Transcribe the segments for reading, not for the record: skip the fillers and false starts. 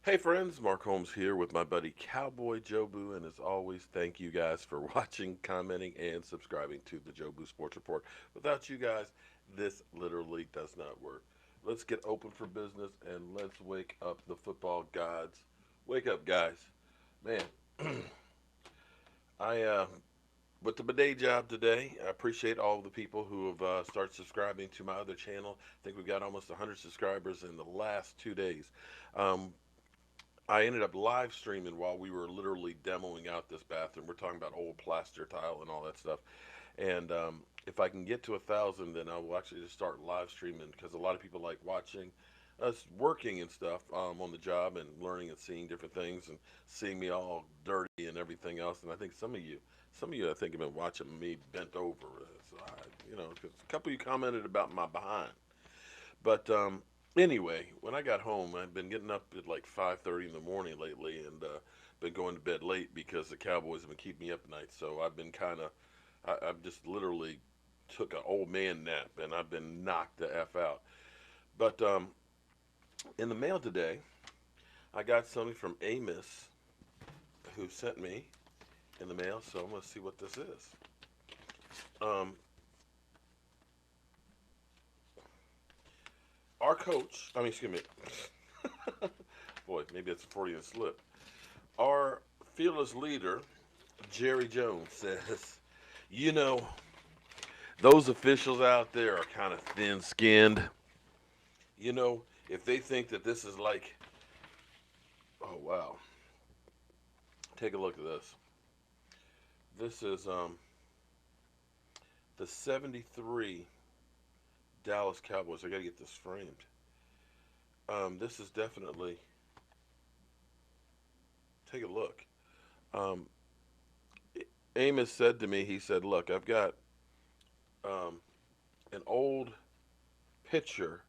Hey friends, Mark Holmes here with my buddy Cowboy Jobu, and as always, thank you guys for watching, commenting, and subscribing to the Jobu Sports Report. Without you guys, this literally does not work. Let's get open for business and let's wake up the football gods. Wake up, guys. Man, I with the day job today, I appreciate all of the people who have started subscribing to my other channel. I think we've got almost 100 subscribers in the last 2 days. Um, I ended up live streaming while we were literally demoing out this bathroom. We're talking about old plaster tile and all that stuff. And if I can get to 1,000, then I will actually just start live streaming because a lot of people like watching us working and stuff on the job and learning and seeing different things and seeing me all dirty and everything else. And I think some of you, I think, have been watching me bent over. So because a couple of you commented about my behind. But anyway, when I got home, I've been getting up at like 5:30 in the morning lately, and been going to bed late because the Cowboys have been keeping me up at night. So I've been I've just literally took an old man nap, and I've been knocked the f out. But in the mail today, I got something from Amos, who sent me in the mail. So I'm gonna see what this is. Um, our coach, I mean, excuse me, boy, maybe it's a Freudian slip. Our fearless leader, Jerry Jones, says, you know, those officials out there are kind of thin skinned. You know, if they think that this is like, oh, wow, take a look at this. This is the 73 Dallas Cowboys. I got to get this framed. This is definitely, take a look. Um, Amos said to me, he said, look, I've got um, an old picture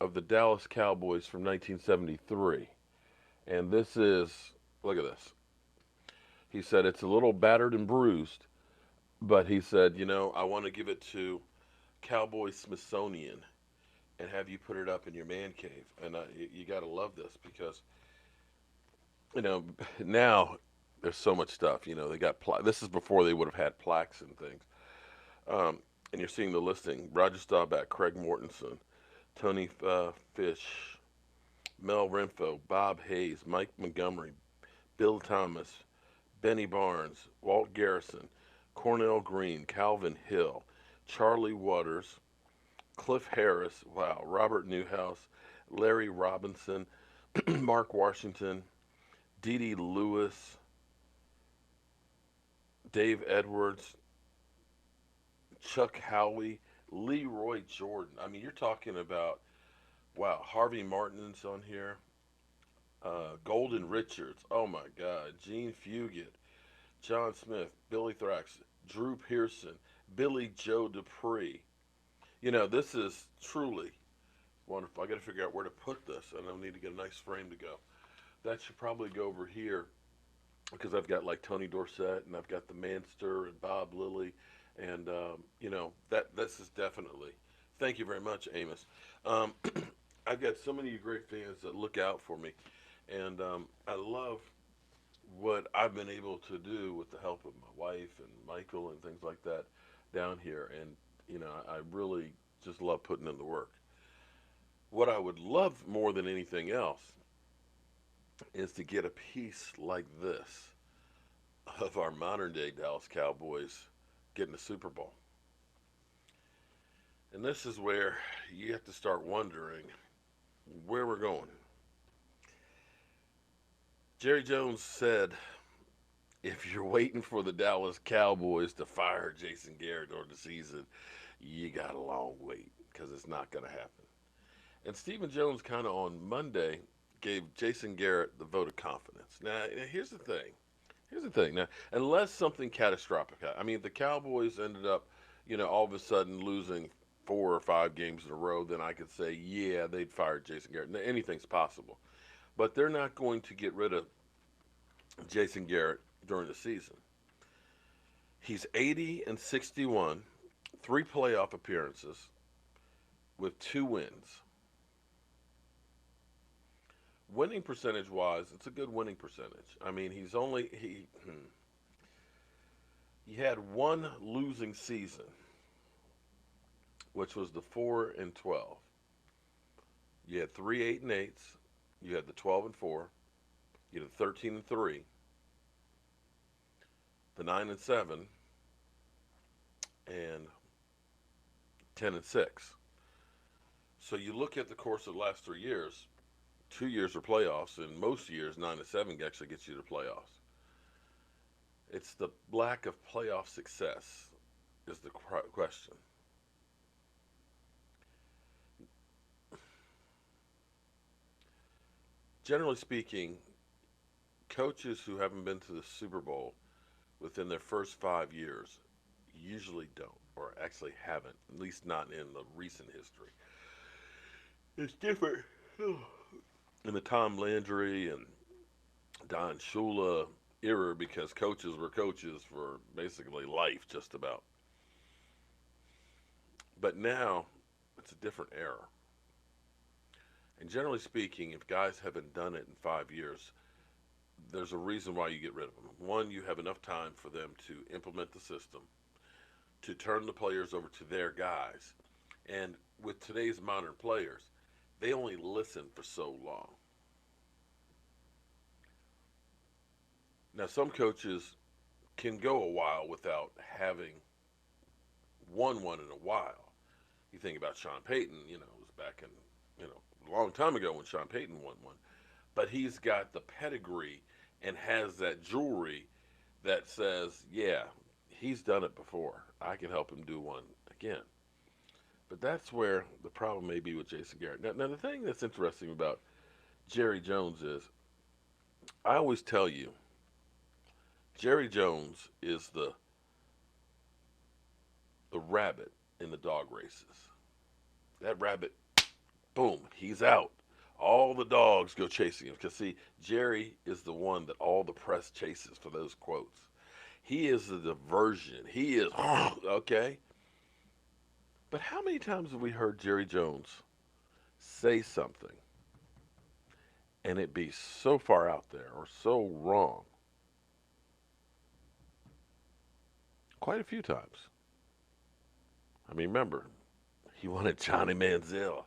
of the Dallas Cowboys from 1973. And this is, look at this. He said, it's a little battered and bruised, but he said, I want to give it to Cowboy Smithsonian and have you put it up in your man cave. And you got to love this because, you know, now there's so much stuff. They got, this is before they would have had plaques and things. And you're seeing the listing Roger Staubach, Craig Mortensen, Tony Fish, Mel Renfro, Bob Hayes, Mike Montgomery, Bill Thomas, Benny Barnes, Walt Garrison, Cornell Green, Calvin Hill, Charlie Waters, Cliff Harris, wow, Robert Newhouse, Larry Robinson, Mark Washington, Dee Dee Lewis, Dave Edwards, Chuck Howley, Leroy Jordan. I mean, you're talking about, wow, Harvey Martin's on here, Golden Richards, oh my God, Gene Fugit, John Smith, Billy Thrax, Drew Pearson, Billy Joe Dupree. This is truly wonderful. I got to figure out where to put this, and I need to get a nice frame to go. That should probably go over here because I've got like Tony Dorsett, and I've got the Manster and Bob Lilly, and that this is definitely. Thank you very much, Amos. Um, I've got so many great fans that look out for me, and I love what I've been able to do with the help of my wife and Michael and things like that down here. And, I really just love putting in the work. What I would love more than anything else is to get a piece like this of our modern day Dallas Cowboys getting a Super Bowl. And this is where you have to start wondering where we're going. Jerry Jones said, if you're waiting for the Dallas Cowboys to fire Jason Garrett during the season, you got a long wait because it's not going to happen. And Stephen Jones kind of on Monday gave Jason Garrett the vote of confidence. Now, here's the thing. Here's the thing. Now, unless something catastrophic, I mean, if the Cowboys ended up, all of a sudden losing 4 or 5 games in a row, then I could say, yeah, they'd fire Jason Garrett. Now, anything's possible. But they're not going to get rid of Jason Garrett during the season. He's 80 and 61, 3 playoff appearances with 2 wins. winning percentage wise, it's a good winning percentage. I mean, he had one losing season, which was the 4-12. You had three 8-8s. You had the 12-4. You had the 13-3, the 9-7, and 10-6. So you look at the course of the last 3 years. 2 years are playoffs, and most years 9-7 actually gets you to playoffs. It's the lack of playoff success is the question. Generally speaking, coaches who haven't been to the Super Bowl within their first 5 years usually don't, or actually haven't, at least not in the recent history. It's different in the Tom Landry and Don Shula era because coaches were coaches for basically life, just about. But now it's a different era. And generally speaking, if guys haven't done it in 5 years, there's a reason why you get rid of them. One, you have enough time for them to implement the system, to turn the players over to their guys. And with today's modern players, they only listen for so long. Now, some coaches can go a while without having won one in a while. You think about Sean Payton, it was back in, a long time ago when Sean Payton won one. But he's got the pedigree and has that jewelry that says, yeah, he's done it before. I can help him do one again. But that's where the problem may be with Jason Garrett. Now the thing that's interesting about Jerry Jones is, I always tell you, Jerry Jones is the rabbit in the dog races. That rabbit, boom, he's out. All the dogs go chasing him. Because, see, Jerry is the one that all the press chases for those quotes. He is the diversion. He is, okay. But how many times have we heard Jerry Jones say something and it be so far out there or so wrong? Quite a few times. I mean, remember, he wanted Johnny Manziel.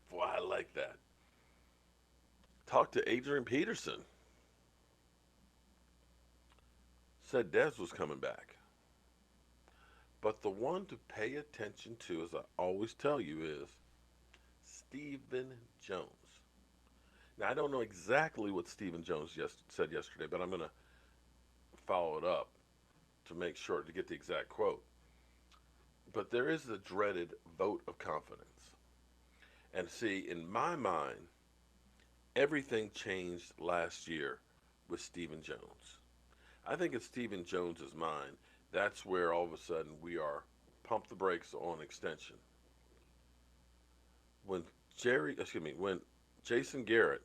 Boy, I like that. Talked to Adrian Peterson. Said Dez was coming back. But the one to pay attention to, as I always tell you, is Stephen Jones. Now, I don't know exactly what Stephen Jones said yesterday, but I'm going to follow it up to make sure to get the exact quote. But there is the dreaded vote of confidence. And see, in my mind, everything changed last year with Stephen Jones. I think in Stephen Jones's mind, that's where all of a sudden we are pump the brakes on extension. When when Jason Garrett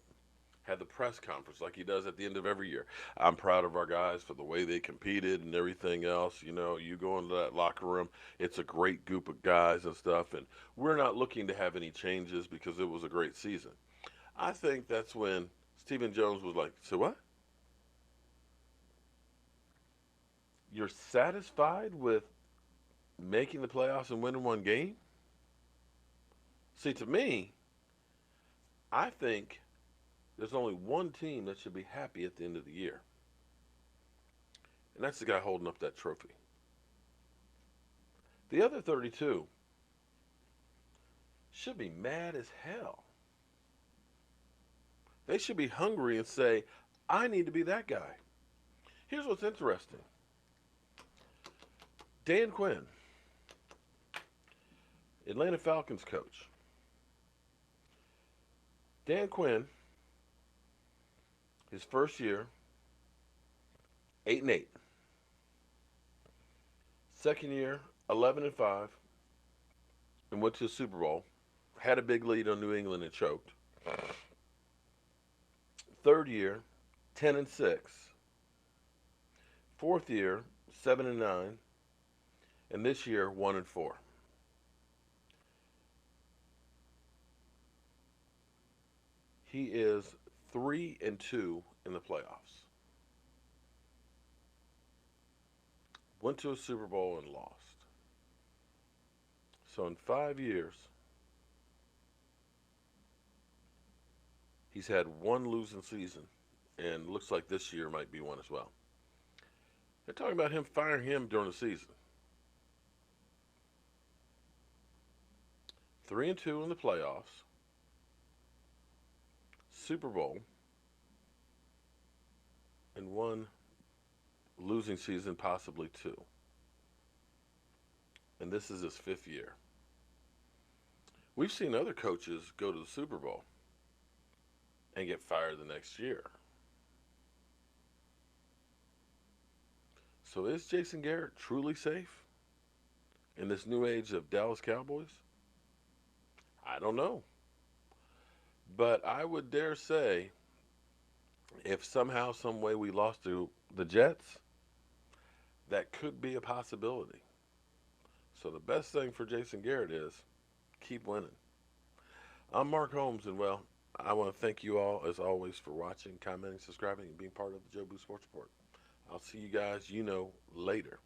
had the press conference like he does at the end of every year, I'm proud of our guys for the way they competed and everything else. You go into that locker room, it's a great group of guys and stuff, and we're not looking to have any changes because it was a great season. I think that's when Stephen Jones was like, so what? You're satisfied with making the playoffs and winning one game? See, to me, I think there's only one team that should be happy at the end of the year. And that's the guy holding up that trophy. The other 32 should be mad as hell. They should be hungry and say, I need to be that guy. Here's what's interesting. Dan Quinn, Atlanta Falcons coach. Dan Quinn, his first year, 8-8. Second year, 11-5, and went to the Super Bowl. Had a big lead on New England and choked. Third year, 10-6. Fourth year, 7-9, and this year 1-4. He is 3-2 in the playoffs. Went to a Super Bowl and lost. So in 5 years, he's had one losing season, and looks like this year might be one as well. They're talking about him firing him during the season. 3-2 in the playoffs, Super Bowl, and one losing season, possibly two. And this is his 5th year. We've seen other coaches go to the Super Bowl and get fired the next year. So is Jason Garrett truly safe in this new age of Dallas Cowboys? I don't know. But I would dare say if somehow, some way we lost to the Jets, that could be a possibility. So the best thing for Jason Garrett is keep winning. I'm Mark Holmes, and well, I want to thank you all, as always, for watching, commenting, subscribing, and being part of the Joe Boo Sports Report. I'll see you guys, later.